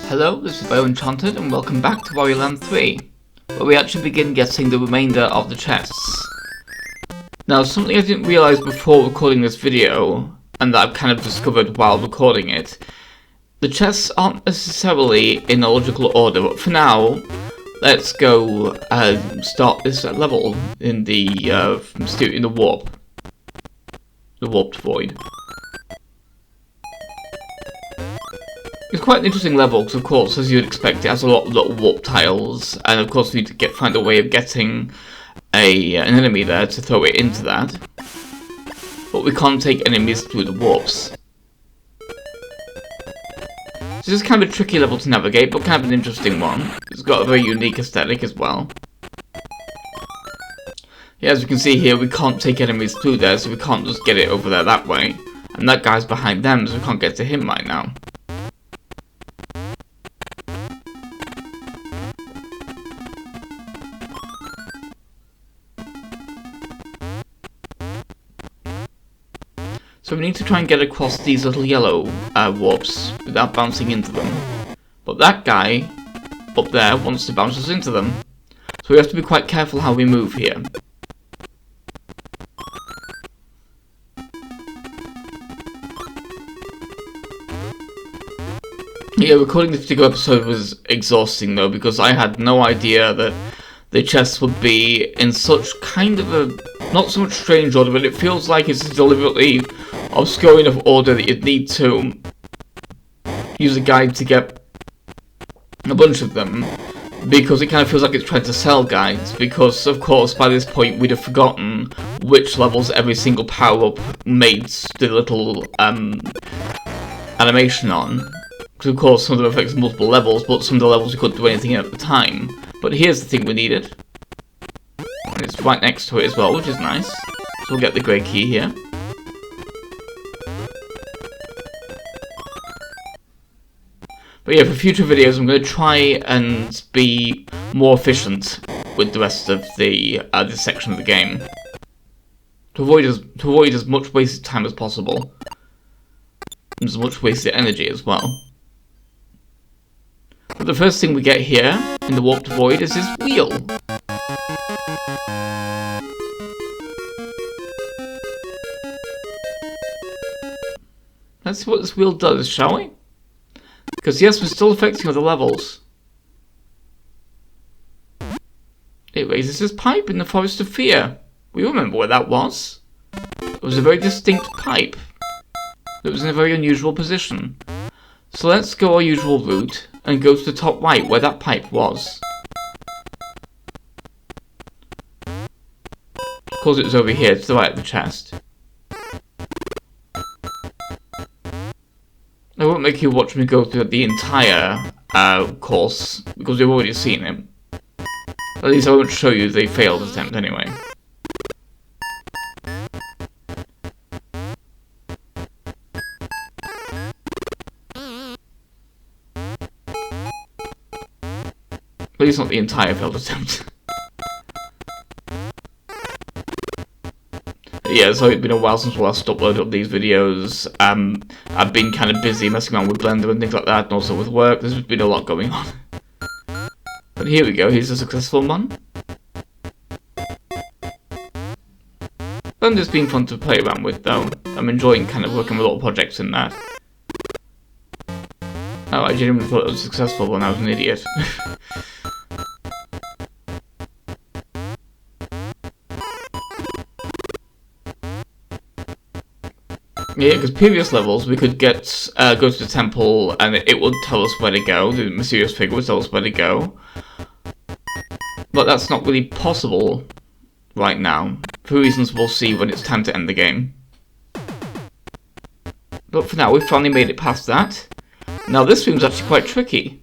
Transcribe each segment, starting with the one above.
Hello, this is Enchanted, and welcome back to Wario Land 3, where we actually begin getting the remainder of the chests. Now, something I didn't realise before recording this video, and that I've kind of discovered while recording it, the chests aren't necessarily in a logical order, but for now, let's go start this level in the warped void. It's quite an interesting level because, of course, as you'd expect, it has a lot of little warp tiles, and of course we need to find a way of getting an enemy there to throw it into that. But we can't take enemies through the warps. So this is kind of a tricky level to navigate, but kind of an interesting one. It's got a very unique aesthetic as well. Yeah, as you can see here, we can't take enemies through there, so we can't just get it over there that way. And that guy's behind them, so we can't get to him right now. So we need to try and get across these little yellow warps without bouncing into them. But that guy up there wants to bounce us into them. So we have to be quite careful how we move here. Yeah, recording this particular episode was exhausting though, because I had no idea that the chests would be in such kind of a, not so much strange order, but it feels like it's deliberately obscure enough order that you'd need to use a guide to get a bunch of them, because it kind of feels like it's trying to sell guides, because of course by this point we'd have forgotten which levels every single power-up made the little animation on. Because of course some of them affects multiple levels, but some of the levels we couldn't do anything at the time. But here's the thing we needed. And it's right next to it as well, which is nice. So we'll get the grey key here. But yeah, for future videos I'm going to try and be more efficient with the rest of the this section of the game. To avoid as much wasted time as possible. And as much wasted energy as well. But the first thing we get here, in the warped void, is this wheel. Let's see what this wheel does, shall we? Because yes, we're still affecting other levels. It raises this pipe in the Forest of Fear. We remember where that was. It was a very distinct pipe. It was in a very unusual position. So let's go our usual route and go to the top right where that pipe was. Of course it was over here to the right of the chest. I won't make you watch me go through the entire course, because we've already seen it. At least I won't show you the failed attempt anyway. At least not the entire failed attempt. Yeah, so it's been a while since we last uploaded these videos. I've been kind of busy messing around with Blender and things like that, and also with work. There's been a lot going on. But here we go, here's a successful one. Blender's been fun to play around with though. I'm enjoying kind of working with little projects in that. Oh, I genuinely thought it was successful when I was an idiot. Yeah, because previous levels we could go to the temple and it would tell us where to go, the mysterious figure would tell us where to go. But that's not really possible right now, for reasons we'll see when it's time to end the game. But for now, we've finally made it past that. Now this room's actually quite tricky.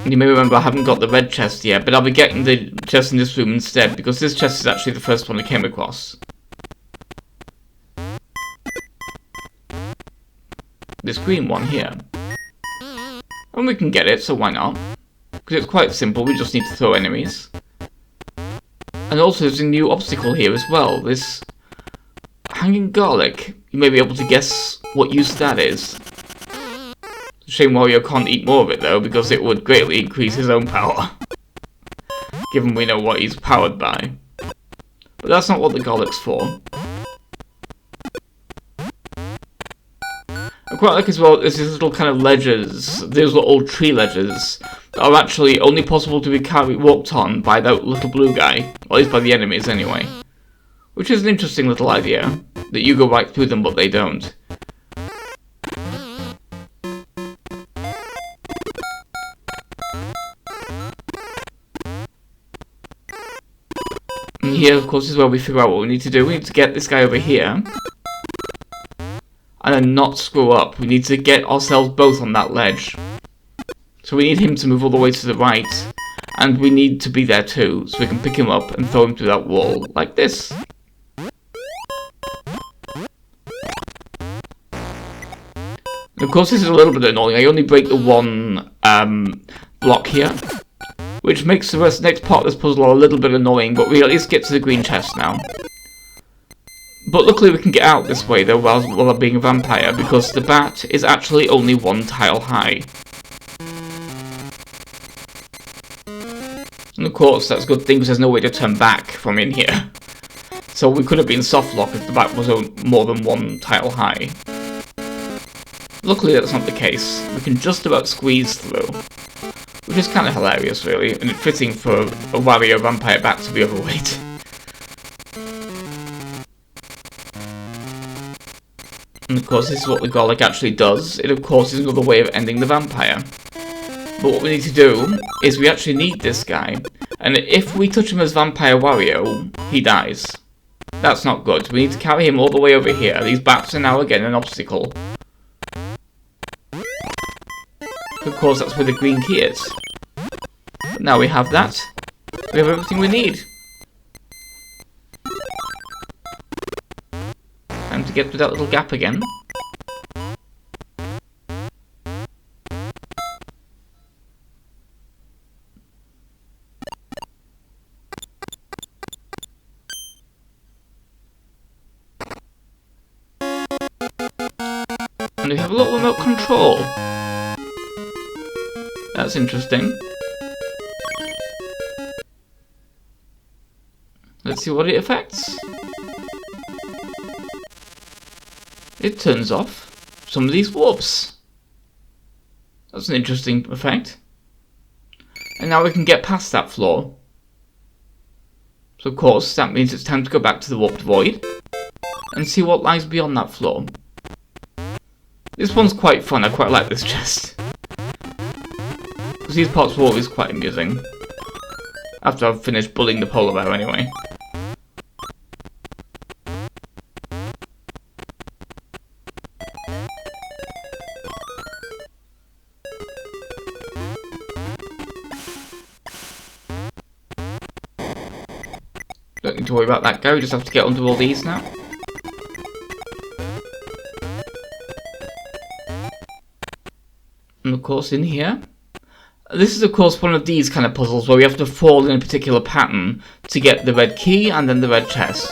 You may remember I haven't got the red chest yet, but I'll be getting the chest in this room instead, because this chest is actually the first one I came across. This green one here. And we can get it, so why not? Because it's quite simple, we just need to throw enemies. And also there's a new obstacle here as well, this hanging garlic. You may be able to guess what use that is. Shame Wario can't eat more of it though, because it would greatly increase his own power. Given we know what he's powered by. But that's not what the garlic's for. I quite like as well, there's these little kind of ledges, these little tree ledges, that are actually only possible to be walked on by that little blue guy, or at least by the enemies anyway. Which is an interesting little idea, that you go right through them but they don't. And here, of course, is where we figure out what we need to do. We need to get this guy over here. And then not screw up. We need to get ourselves both on that ledge. So we need him to move all the way to the right. And we need to be there too, so we can pick him up and throw him through that wall, like this. And of course this is a little bit annoying. I only break the one block here. Which makes the next part of this puzzle a little bit annoying, but we at least get to the green chest now. But luckily we can get out this way though while being a vampire, because the bat is actually only one tile high. And of course that's a good thing because there's no way to turn back from in here. So we could have been soft locked if the bat was more than one tile high. Luckily that's not the case. We can just about squeeze through. Which is kind of hilarious really, and it's fitting for a Wario vampire bat to be overweight. And of course this is what the garlic actually does. It of course is another way of ending the vampire. But what we need to do is we actually need this guy. And if we touch him as Vampire Wario, he dies. That's not good. We need to carry him all the way over here. These bats are now again an obstacle. Of course that's where the green key is. But now we have that. We have everything we need. Time to get through that little gap again. And we have a little remote control. That's interesting. Let's see what it affects. It turns off some of these warps. That's an interesting effect. And now we can get past that floor. So of course that means it's time to go back to the warped void and see what lies beyond that floor. This one's quite fun, I quite like this chest. Because these parts were always quite amusing. After I've finished bullying the polar bear anyway. Don't need to worry about that guy, we just have to get onto all these now. And of course in here, this is of course one of these kind of puzzles where we have to fall in a particular pattern to get the red key and then the red chest.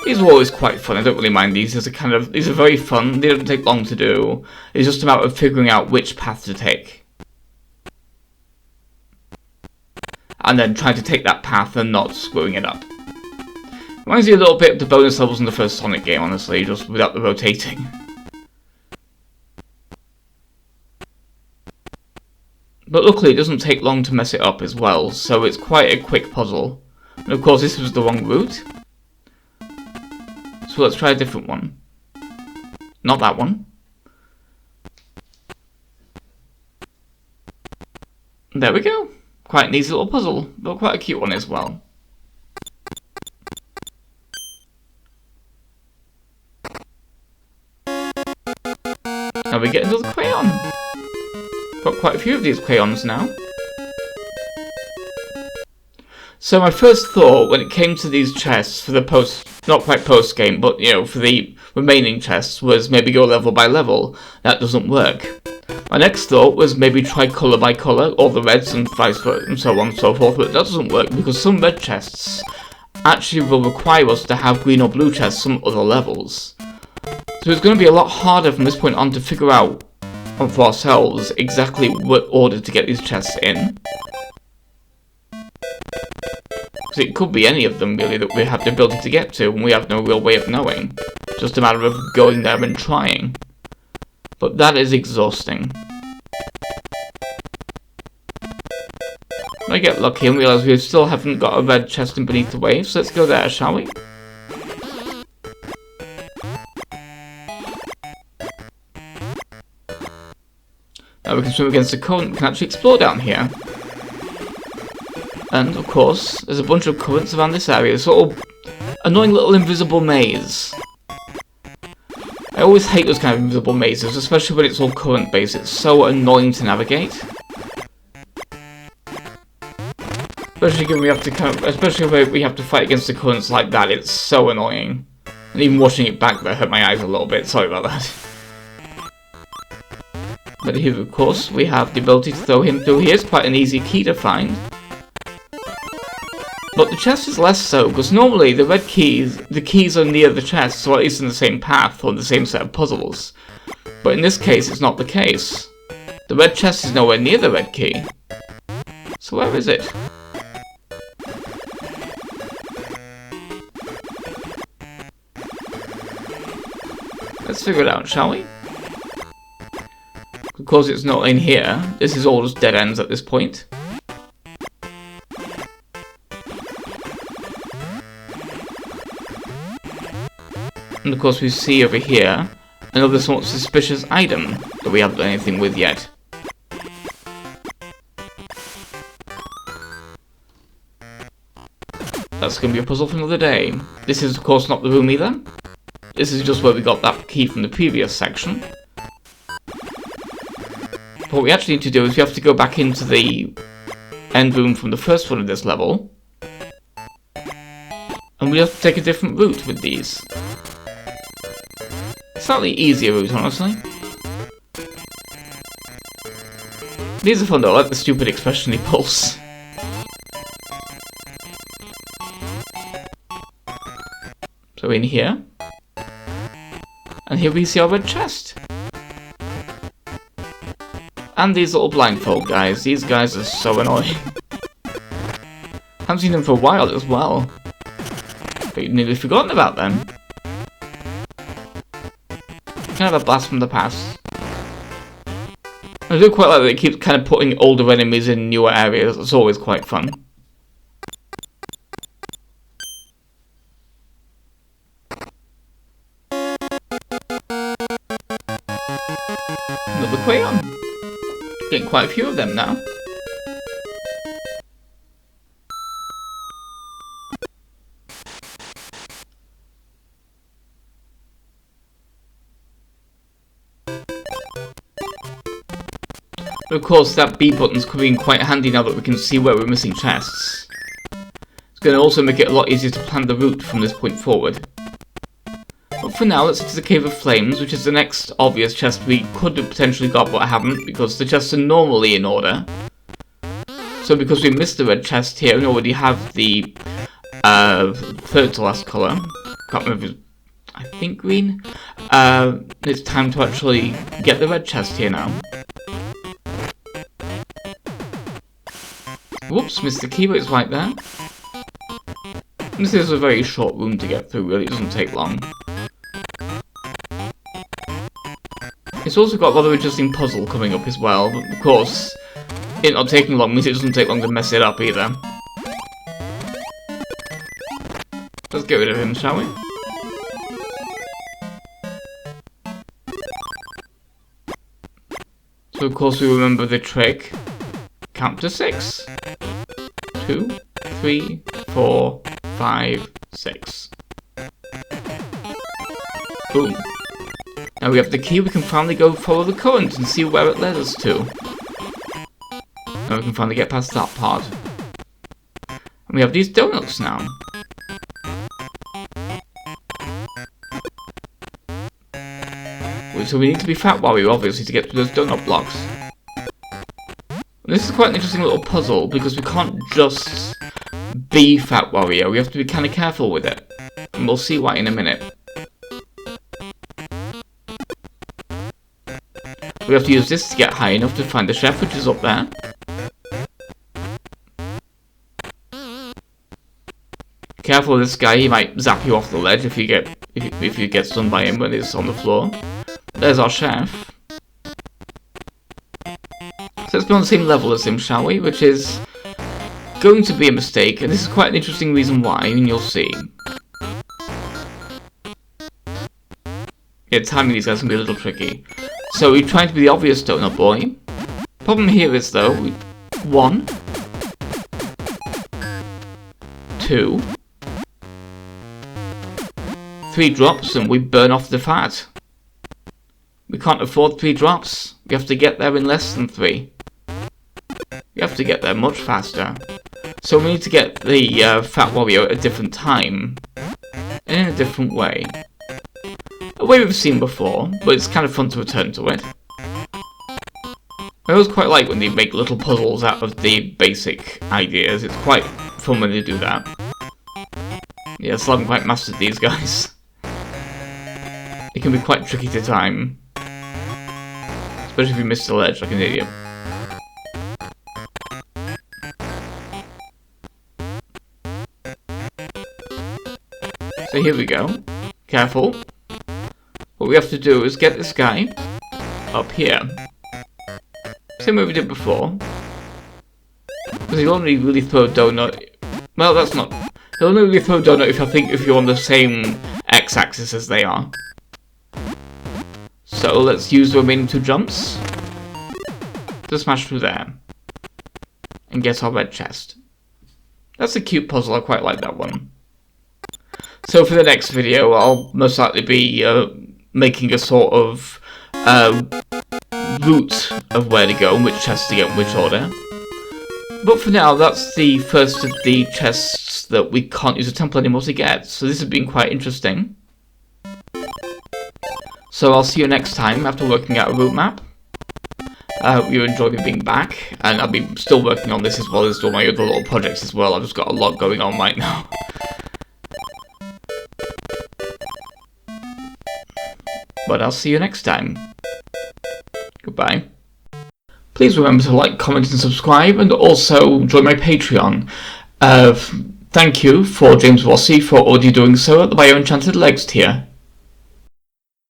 These are always quite fun, I don't really mind these, these are very fun, they don't take long to do. It's just a matter of figuring out which path to take. And then trying to take that path and not screwing it up. Reminds me a little bit of the bonus levels in the first Sonic game, honestly, just without the rotating. But luckily it doesn't take long to mess it up as well, so it's quite a quick puzzle. And of course this was the wrong route. So let's try a different one. Not that one. There we go. Quite an easy little puzzle, but quite a cute one as well. Now we get another crayon. Got quite a few of these crayons now. So my first thought when it came to these chests for the not quite post game, but you know, for the remaining chests was maybe go level by level. That doesn't work. My next thought was maybe try colour by colour, all the reds and vice versa and so on and so forth, but that doesn't work because some red chests actually will require us to have green or blue chests some other levels. So it's going to be a lot harder from this point on to figure out for ourselves exactly what order to get these chests in. Because it could be any of them really that we have the ability to get to and we have no real way of knowing. Just a matter of going there and trying. But that is exhausting. I get lucky and realise we still haven't got a red chest in beneath the waves, so let's go there, shall we? Now we can swim against the current, we can actually explore down here. And, of course, there's a bunch of currents around this area, this sort of annoying little invisible maze. I always hate those kind of invisible mazes, especially when it's all current-based, it's so annoying to navigate. Especially when we have to especially when we have to fight against the currents like that, it's so annoying. And even watching it back there hurt my eyes a little bit, sorry about that. But here, of course, we have the ability to throw him through here. It's quite an easy key to find. But the chest is less so, because normally the keys are near the chest, or at least in the same path, or the same set of puzzles. But in this case, it's not the case. The red chest is nowhere near the red key. So where is it? Let's figure it out, shall we? Of course it's not in here. This is all just dead ends at this point. And of course we see over here another somewhat suspicious item that we haven't done anything with yet. That's going to be a puzzle for another day. This is of course not the room either. This is just where we got that key from the previous section. What we actually need to do is we have to go back into the end room from the first one of this level. And we have to take a different route with these. Slightly easier route, honestly. These are fun though, I like the stupid expression he pulls. So in here. And here we see our red chest. And these little blindfold guys. These guys are so annoying. Haven't seen them for a while as well. But you've nearly forgotten about them. Kind of a blast from the past. I do quite like that they keep kind of putting older enemies in newer areas. It's always quite fun. Another crayon. Getting quite a few of them now. But of course, that B button's coming in quite handy now that we can see where we're missing chests. It's going to also make it a lot easier to plan the route from this point forward. But for now, let's head to the Cave of Flames, which is the next obvious chest we could have potentially got but haven't, because the chests are normally in order. So because we missed the red chest here and already have the third to last colour, can't remember if it's, I think green, it's time to actually get the red chest here now. Whoops, missed the key, but it's right there. This is a very short room to get through, really, it doesn't take long. It's also got a rather interesting puzzle coming up as well, but of course, it not taking long means it doesn't take long to mess it up either. Let's get rid of him, shall we? So of course we remember the trick. Count to 6. 2, 3, 4, 5, 6. Boom. Now we have the key, we can finally go follow the current and see where it led us to. Now we can finally get past that part. And we have these donuts now. So we need to be Fat Wario, obviously, to get to those donut blocks. And this is quite an interesting little puzzle, because we can't just the Fat Wario, we have to be kind of careful with it. And we'll see why in a minute. We have to use this to get high enough to find the chef, which is up there. Careful with this guy, he might zap you off the ledge if you get stunned by him when he's on the floor. There's our chef. So let's be on the same level as him, shall we? Which is going to be a mistake, and this is quite an interesting reason why, and you'll see. Yeah, timing these guys can be a little tricky. So we're trying to be the obvious donut boy. Problem here is though, 1, 2, 3 drops and we burn off the fat. We can't afford 3 drops. We have to get there in less than 3. We have to get there much faster. So we need to get the Fat Wario at a different time. And in a different way. A way we've seen before, but it's kind of fun to return to it. I always quite like when they make little puzzles out of the basic ideas. It's quite fun when they do that. Yeah, I still haven't quite mastered these guys. It can be quite tricky to time. Especially if you miss the ledge like an idiot. So here we go. Careful. What we have to do is get this guy up here. Same way we did before. Because he'll only really throw a donut. Well, that's not. He'll only really throw a donut if you're on the same x-axis as they are. So let's use the remaining 2 jumps to smash through there and get our red chest. That's a cute puzzle. I quite like that one. So for the next video, I'll most likely be making a sort of route of where to go and which chests to get in which order. But for now, that's the first of the chests that we can't use a temple anymore to get. So this has been quite interesting. So I'll see you next time after working out a route map. I hope you enjoyed me being back, and I'll be still working on this as well as all my other little projects as well. I've just got a lot going on right now. But I'll see you next time. Goodbye. Please remember to like, comment and subscribe, and also join my Patreon. Thank you for James Rossi for already doing so at the Bio Enchanted Legs tier.